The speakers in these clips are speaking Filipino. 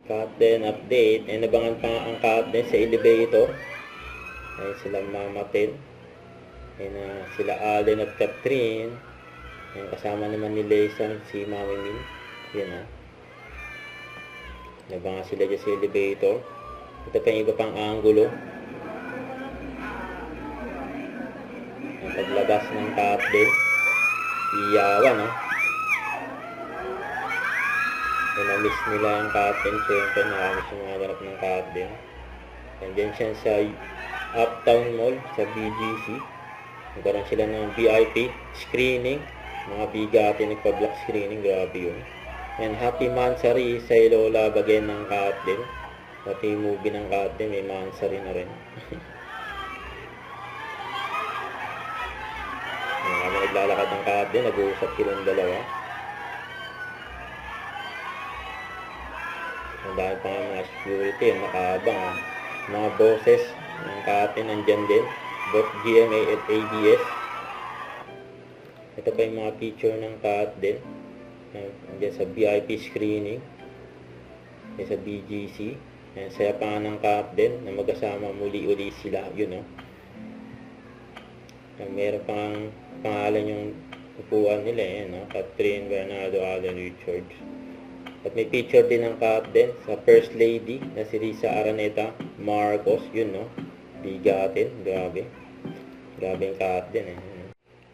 Captain update. Ay nabangan pa ang Captain sa elevator. Ay sila Mama Ted. Ay na sila Allen at Catherine. Ay kasama naman ni Laysan si Mami Min. Yan o. Nabangan sila dyan sa elevator. Ito pa yung iba pang angulo. Ang paglabas ng Captain. Iyawan o. Na-miss nila yung Captain. Siyempre, nakamiss yung mga ganap ng Captain. And then siya sa Uptown Mall, sa BGC. Nagkaroon sila ng VIP screening. Mga bigati nagpa-block screening. Grabe yun. And Happy Mansari sa Lola Bagay ng Captain. Pati yung movie ng Captain, may Mansari na rin. Habang naglalakad ng Captain, nag-uusap silang dalawa. Ang dami pa nga mga security, nakaabang. Mga bosses ng Captain nandyan din, both GMA at ABS. Ito pa yung mga picture ng Captain nandyan sa VIP screening, sa BGC. Saya pa nga ng Captain na magkasama muli-uli sila, yun o. Meron pang pangalan yung upuan nila, yun o. Catherine, Bernardo, Allen, Richards. At may picture din ng Captain sa First Lady na si Risa Araneta Marcos. Yun, no? Bigatin. Grabe. Grabe yung Captain, eh.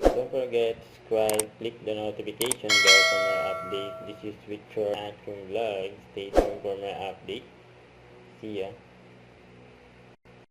Don't forget to subscribe, click the notification bell for more update. This is Victor Atkins Vlog. Stay tuned for more update. See ya.